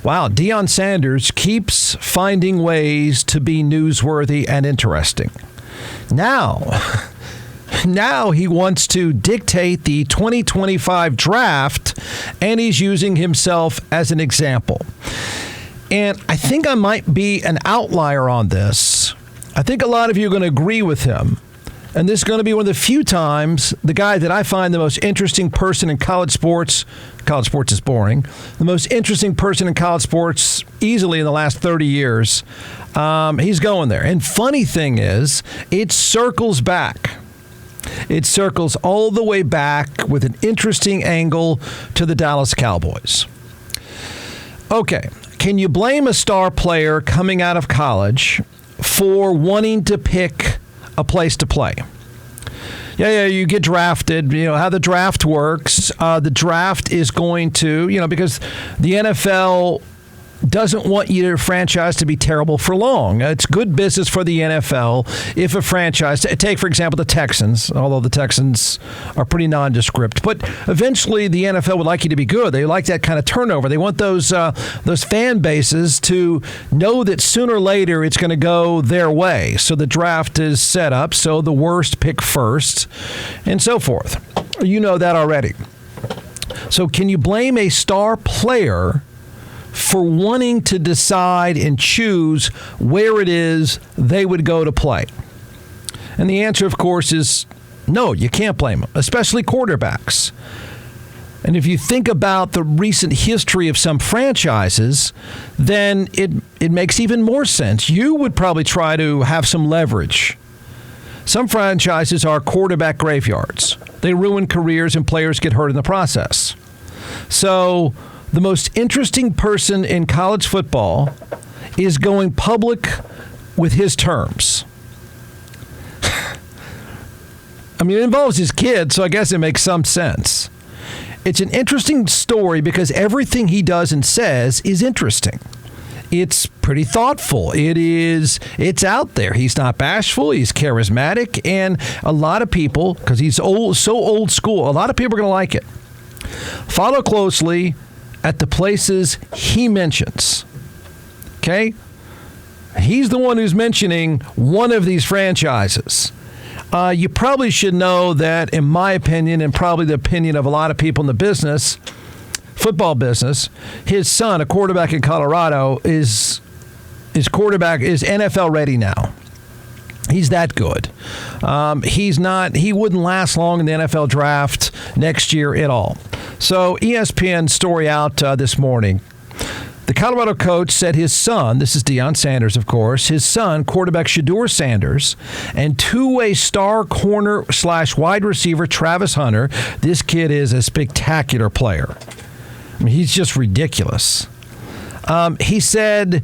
Wow, Deion Sanders keeps finding ways to be newsworthy and interesting. Now he wants to dictate the 2025 draft, and he's using himself as an example. And I think I might be an outlier on this. I think a lot of you are going to agree with him. And this is going to be one of the few times the guy that I find the most interesting person in college sports is boring, the most interesting person in college sports easily in the last 30 years, he's going there. And funny thing is, it circles back. It circles all the way back with an interesting angle to the Dallas Cowboys. Okay, can you blame a star player coming out of college for wanting to pick a place to play? Yeah, you get drafted. You know how the draft works. The draft is going to, because the NFL doesn't want your franchise to be terrible for long. It's good business for the NFL if a franchise, take for example the Texans, although the Texans are pretty nondescript, but eventually the NFL would like you to be good. They like that kind of turnover. They want those fan bases to know that sooner or later it's going to go their way. So the draft is set up so the worst pick first and so forth. You know that already. So can you blame a star player for wanting to decide and choose where it is they would go to play? And the answer, of course, is no, you can't blame them, especially quarterbacks. And if you think about the recent history of some franchises, then it makes even more sense. You would probably try to have some leverage. Some franchises are quarterback graveyards. They ruin careers and players get hurt in the process. So the most interesting person in college football is going public with his terms. I mean, it involves his kid, so I guess it makes some sense. It's an interesting story because everything he does and says is interesting. It's pretty thoughtful. It's out there. He's not bashful. He's charismatic. And a lot of people, because he's so old school, a lot of people are going to like it. Follow closely at the places he mentions. Okay? He's the one who's mentioning one of these franchises. You probably should know that, in my opinion, and probably the opinion of a lot of people in the business, football business, his son, a quarterback in Colorado, is NFL ready now. He's that good. He wouldn't last long in the NFL draft next year at all. So ESPN story out this morning. The Colorado coach said his son, this is Deion Sanders, of course, his son, quarterback Shedeur Sanders, and two-way star corner / wide receiver Travis Hunter, this kid is a spectacular player. I mean, he's just ridiculous. He said,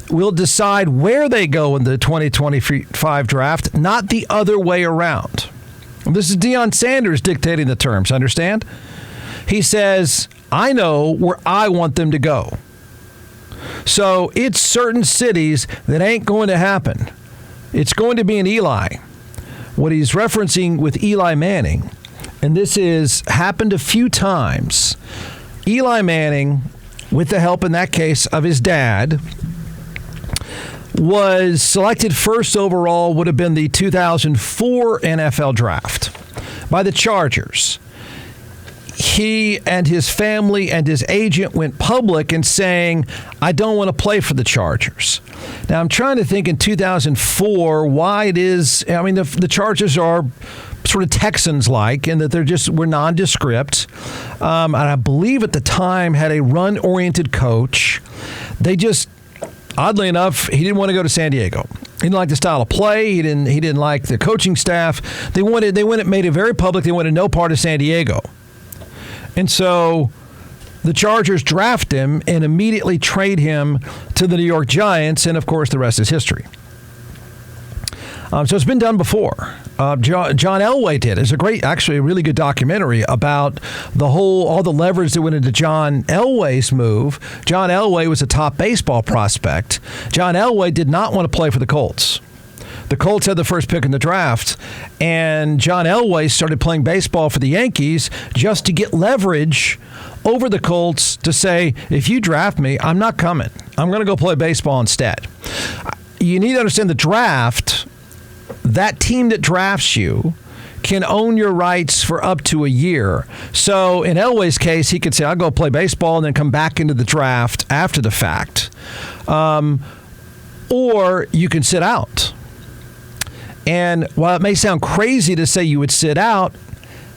we'll decide where they go in the 2025 draft, not the other way around. And this is Deion Sanders dictating the terms, understand? He says, I know where I want them to go. So it's certain cities that ain't going to happen. It's going to be in Eli. What he's referencing with Eli Manning, and this is happened a few times, Eli Manning, with the help in that case of his dad, was selected first overall, would have been the 2004 NFL draft by the Chargers. He and his family and his agent went public in saying, I don't want to play for the Chargers. Now, I'm trying to think in 2004 why it is, I mean, the Chargers are sort of Texans-like in that we're nondescript. And I believe at the time had a run-oriented coach. They just, oddly enough, he didn't want to go to San Diego. He didn't like the style of play. He didn't like the coaching staff. They made it very public. They wanted no part of San Diego. And so the Chargers draft him and immediately trade him to the New York Giants, and of course the rest is history. So it's been done before. John Elway did. It's a really good documentary about all the leverage that went into John Elway's move. John Elway was a top baseball prospect. John Elway did not want to play for the Colts. The Colts had the first pick in the draft, and John Elway started playing baseball for the Yankees just to get leverage over the Colts to say, if you draft me, I'm not coming. I'm going to go play baseball instead. You need to understand the draft, that team that drafts you can own your rights for up to a year. So in Elway's case, he could say, I'll go play baseball and then come back into the draft after the fact. Or you can sit out. And while it may sound crazy to say you would sit out,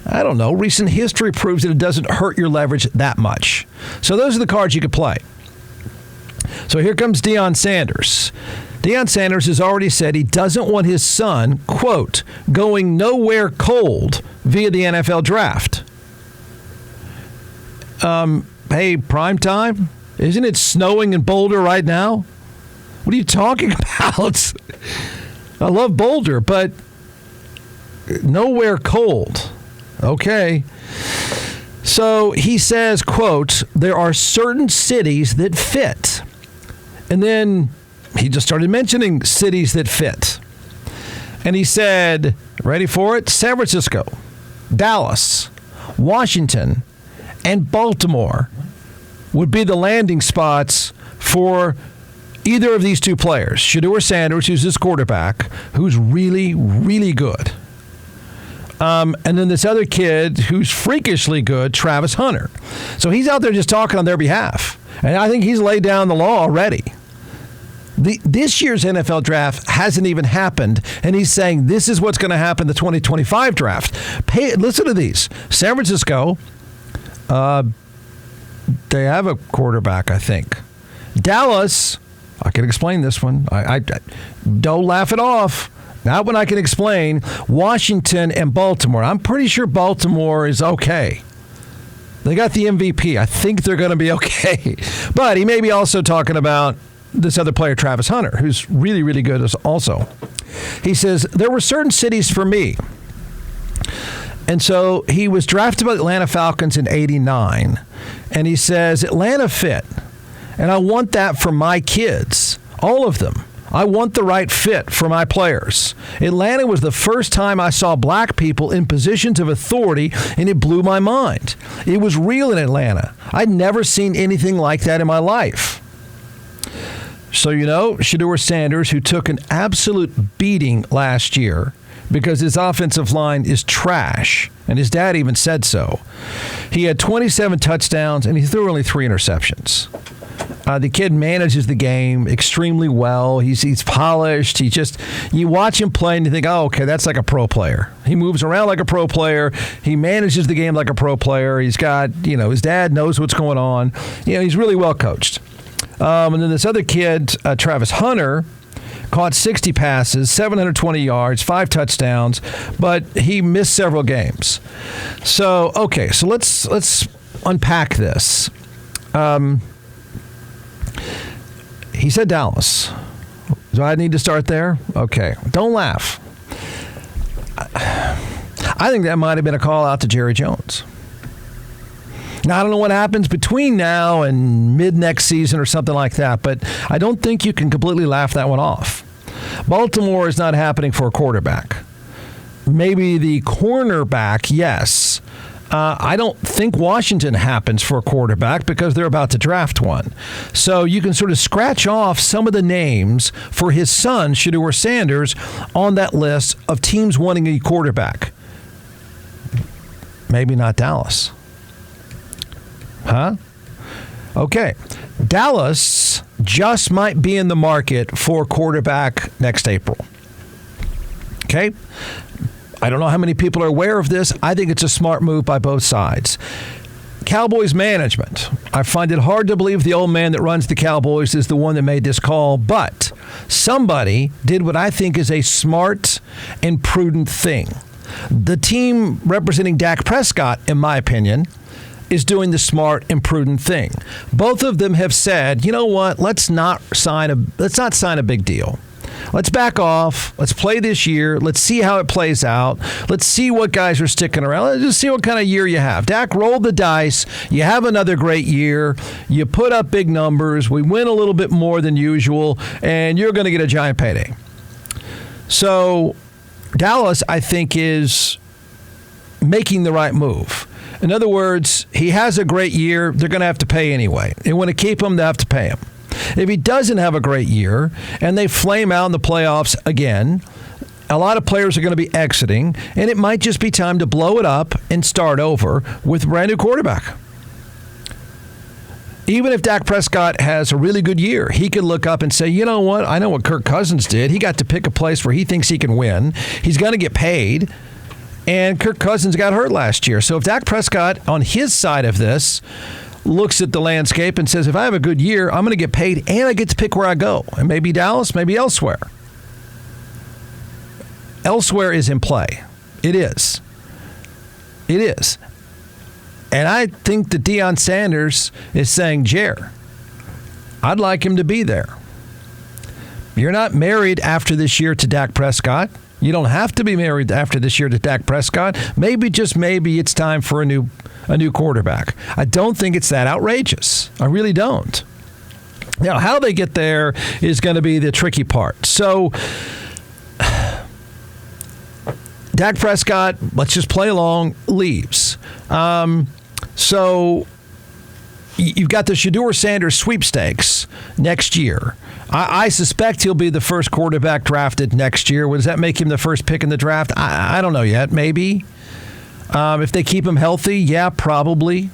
I don't know, recent history proves that it doesn't hurt your leverage that much. So those are the cards you could play. So here comes Deion Sanders. Deion Sanders has already said he doesn't want his son, quote, going nowhere cold via the NFL draft. Hey, prime time? Isn't it snowing in Boulder right now? What are you talking about? I love Boulder, but nowhere cold. Okay. So he says, quote, there are certain cities that fit. And then he just started mentioning cities that fit. And he said, ready for it? San Francisco, Dallas, Washington, and Baltimore would be the landing spots for either of these two players. Shedeur Sanders, who's his quarterback, who's really, really good. And then this other kid who's freakishly good, Travis Hunter. So he's out there just talking on their behalf. And I think he's laid down the law already. This year's NFL draft hasn't even happened, and he's saying this is what's going to happen in the 2025 draft. Listen to these. San Francisco, they have a quarterback, I think. Dallas, I can explain this one. I don't laugh it off. Not when I can explain. Washington and Baltimore. I'm pretty sure Baltimore is okay. They got the MVP. I think they're going to be okay. But he may be also talking about this other player, Travis Hunter, who's really, really good also. He says, there were certain cities for me. And so he was drafted by the Atlanta Falcons in '89. And he says, Atlanta fit. And I want that for my kids, all of them. I want the right fit for my players. Atlanta was the first time I saw black people in positions of authority, and it blew my mind. It was real in Atlanta. I'd never seen anything like that in my life. So, Shedeur Sanders, who took an absolute beating last year because his offensive line is trash, and his dad even said so. He had 27 touchdowns, and he threw only 3 interceptions. The kid manages the game extremely well. He's polished. You watch him play and you think, oh, okay, that's like a pro player. He moves around like a pro player. He manages the game like a pro player. He's got, his dad knows what's going on. He's really well coached. And then this other kid, Travis Hunter, caught 60 passes, 720 yards, 5 touchdowns, but he missed several games. So, okay, so let's unpack this. He said Dallas. Do I need to start there? Okay. Don't laugh. I think that might have been a call out to Jerry Jones. Now, I don't know what happens between now and mid-next season or something like that, but I don't think you can completely laugh that one off. Baltimore is not happening for a quarterback. Maybe the cornerback, yes. I don't think Washington happens for a quarterback because they're about to draft one. So you can sort of scratch off some of the names for his son, Shedeur Sanders, on that list of teams wanting a quarterback. Maybe not Dallas. Huh? Okay. Dallas just might be in the market for quarterback next April. Okay? I don't know how many people are aware of this. I think it's a smart move by both sides. Cowboys management. I find it hard to believe the old man that runs the Cowboys is the one that made this call, but somebody did what I think is a smart and prudent thing. The team representing Dak Prescott, in my opinion, is doing the smart and prudent thing. Both of them have said, you know what, let's not sign a big deal. Let's back off. Let's play this year. Let's see how it plays out. Let's see what guys are sticking around. Let's just see what kind of year you have. Dak, roll the dice. You have another great year. You put up big numbers. We win a little bit more than usual, and you're going to get a giant payday. So Dallas, I think, is making the right move. In other words, he has a great year, they're going to have to pay anyway. They want to keep him, they have to pay him. If he doesn't have a great year and they flame out in the playoffs again, a lot of players are going to be exiting, and it might just be time to blow it up and start over with a brand new quarterback. Even if Dak Prescott has a really good year, he could look up and say, you know what, I know what Kirk Cousins did. He got to pick a place where he thinks he can win. He's going to get paid. And Kirk Cousins got hurt last year. So if Dak Prescott on his side of this looks at the landscape and says, if I have a good year, I'm going to get paid and I get to pick where I go. And maybe Dallas, maybe elsewhere. Elsewhere is in play. It is. It is. And I think that Deion Sanders is saying, Jer, I'd like him to be there. You're not married after this year to Dak Prescott. You don't have to be married after this year to Dak Prescott. Maybe, just maybe, it's time for a new quarterback. I don't think it's that outrageous. I really don't. Now, how they get there is going to be the tricky part. So, Dak Prescott, let's just play along, leaves. So you've got the Shedeur Sanders sweepstakes next year. I suspect he'll be the first quarterback drafted next year. Does that make him the first pick in the draft? I don't know yet. Maybe. If they keep him healthy, yeah, probably.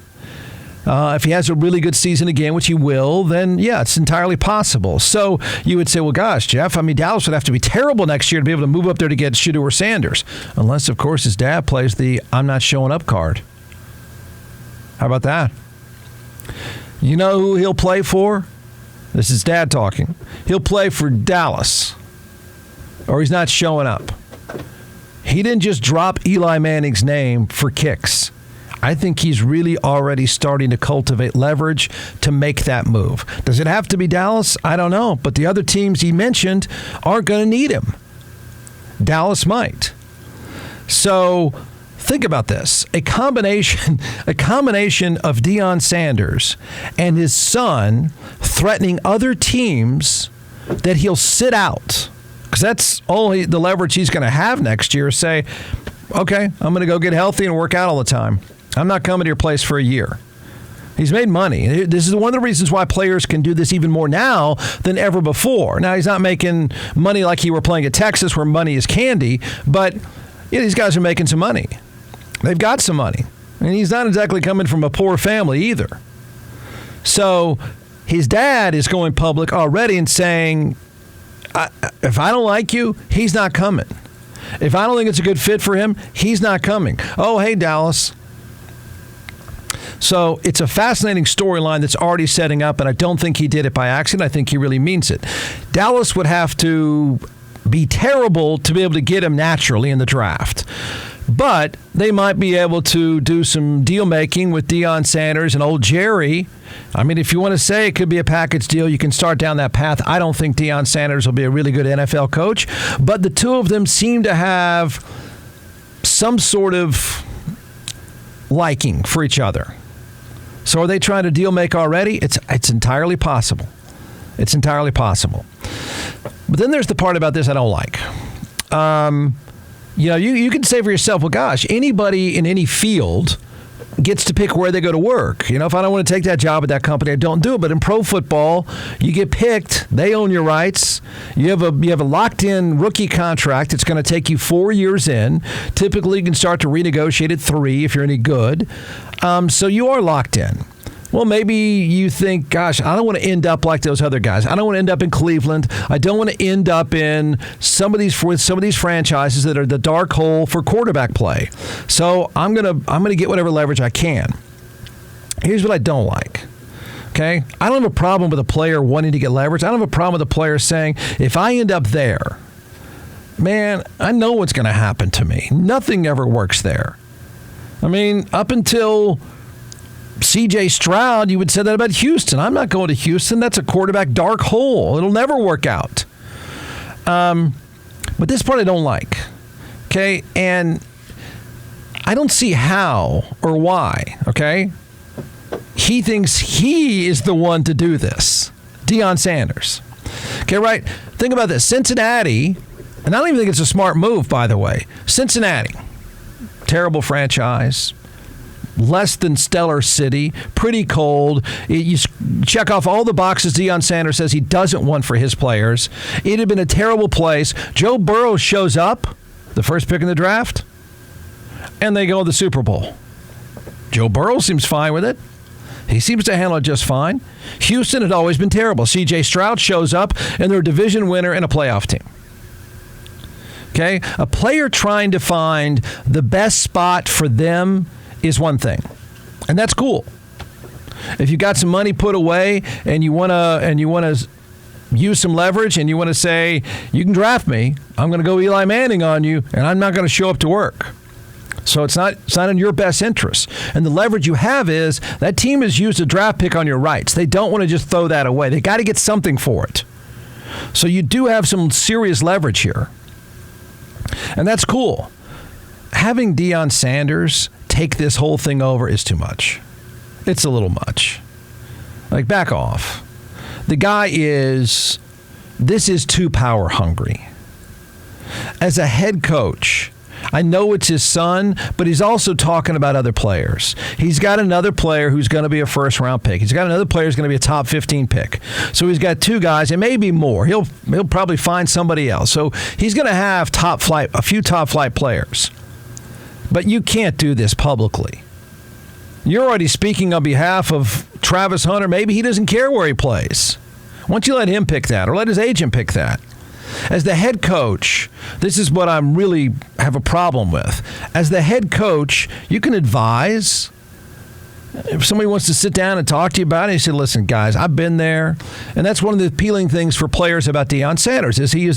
If he has a really good season again, which he will, then, yeah, it's entirely possible. So you would say, well, gosh, Jeff, I mean, Dallas would have to be terrible next year to be able to move up there to get Shedeur Sanders. Unless, of course, his dad plays the I'm not showing up card. How about that? You know who he'll play for? This is Dad talking. He'll play for Dallas, or he's not showing up. He didn't just drop Eli Manning's name for kicks. I think he's really already starting to cultivate leverage to make that move. Does it have to be Dallas? I don't know. But the other teams he mentioned aren't going to need him. Dallas might. So think about this. A combination of Deion Sanders and his son threatening other teams that he'll sit out. Because that's only the leverage he's going to have next year. Say, okay, I'm going to go get healthy and work out all the time. I'm not coming to your place for a year. He's made money. This is one of the reasons why players can do this even more now than ever before. Now, he's not making money like he were playing at Texas where money is candy, but these guys are making some money. They've got some money. And he's not exactly coming from a poor family either. So his dad is going public already and saying, if I don't like you, he's not coming. If I don't think it's a good fit for him, he's not coming. Oh, hey, Dallas. So it's a fascinating storyline that's already setting up, and I don't think he did it by accident. I think he really means it. Dallas would have to be terrible to be able to get him naturally in the draft. But they might be able to do some deal-making with Deion Sanders and old Jerry. I mean, if you want to say it could be a package deal, you can start down that path. I don't think Deion Sanders will be a really good NFL coach, but the two of them seem to have some sort of liking for each other. So are they trying to deal-make already? It's entirely possible. It's entirely possible. But then there's the part about this I don't like. You can say for yourself, well, gosh, anybody in any field gets to pick where they go to work. If I don't want to take that job at that company, I don't do it. But in pro football, you get picked. They own your rights. You have a locked-in rookie contract. It's going to take you 4 years in. Typically, you can start to renegotiate at 3 if you're any good. So you are locked in. Well, maybe you think, gosh, I don't want to end up like those other guys. I don't want to end up in Cleveland. I don't want to end up in some of these franchises that are the dark hole for quarterback play. So I'm gonna get whatever leverage I can. Here's what I don't like. Okay, I don't have a problem with a player wanting to get leverage. I don't have a problem with a player saying, if I end up there, man, I know what's going to happen to me. Nothing ever works there. I mean, up until C.J. Stroud, you would say that about Houston. I'm not going to Houston. That's a quarterback dark hole. It'll never work out. But this part I don't like. Okay? And I don't see how or why. Okay? He thinks he is the one to do this. Deion Sanders. Okay, right? Think about this. Cincinnati, and I don't even think it's a smart move, by the way. Cincinnati, terrible franchise. less than stellar city, pretty cold. You check off all the boxes Deion Sanders says he doesn't want for his players. It had been a terrible place. Joe Burrow shows up, the first pick in the draft, and they go to the Super Bowl. Joe Burrow seems fine with it. He seems to handle it just fine. Houston had always been terrible. C.J. Stroud shows up, and they're a division winner and a playoff team. Okay? A player trying to find the best spot for them is one thing, and that's cool. If you got some money put away and you want to use some leverage and you want to say, you can draft me, I'm going to go Eli Manning on you, and I'm not going to show up to work. So it's not in your best interest. And the leverage you have is that team has used a draft pick on your rights. They don't want to just throw that away. They got to get something for it. So you do have some serious leverage here. And that's cool. Having Deion Sanders take this whole thing over is too much. It's a little much. Like, back off. The guy this is too power hungry. As a head coach, I know it's his son, but he's also talking about other players. He's got another player who's going to be a first-round pick. He's got another player who's going to be a top 15 pick. So he's got two guys, and maybe more. He'll probably find somebody else. So he's going to have a few top-flight players. But you can't do this publicly. You're already speaking on behalf of Travis Hunter. Maybe he doesn't care where he plays. Why don't you let him pick that, or let his agent pick that? As the head coach, this is what I'm really have a problem with. As the head coach, you can advise. If somebody wants to sit down and talk to you about it, you say, listen, guys, I've been there. And that's one of the appealing things for players about Deion Sanders is he is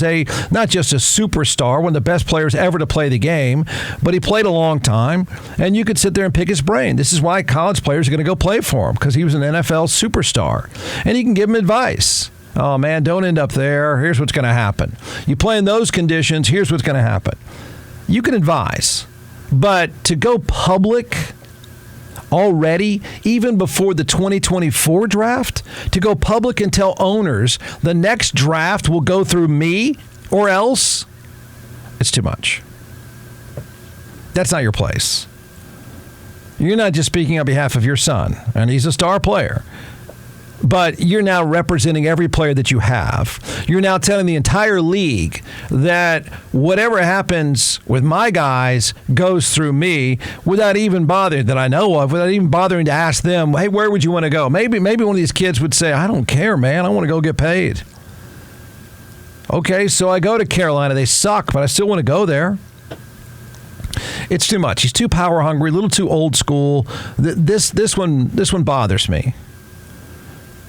not just a superstar, one of the best players ever to play the game, but he played a long time, and you could sit there and pick his brain. This is why college players are going to go play for him, because he was an NFL superstar. And you can give him advice. Oh, man, don't end up there. Here's what's going to happen. You play in those conditions, here's what's going to happen. You can advise. But to go public already, even before the 2024 draft, to go public and tell owners the next draft will go through me or else, it's too much. That's not your place. You're not just speaking on behalf of your son, and he's a star player. But you're now representing every player that you have. You're now telling the entire league that whatever happens with my guys goes through me without even bothering, that I know of, without even bothering to ask them, hey, where would you want to go? Maybe one of these kids would say, I don't care, man. I want to go get paid. Okay, so I go to Carolina. They suck, but I still want to go there. It's too much. He's too power hungry, a little too old school. This one bothers me.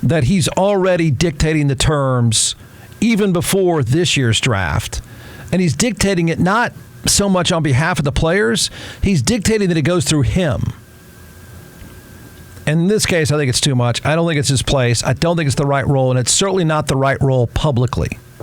That he's already dictating the terms even before this year's draft. And he's dictating it not so much on behalf of the players. He's dictating that it goes through him. And in this case, I think it's too much. I don't think it's his place. I don't think it's the right role, and it's certainly not the right role publicly.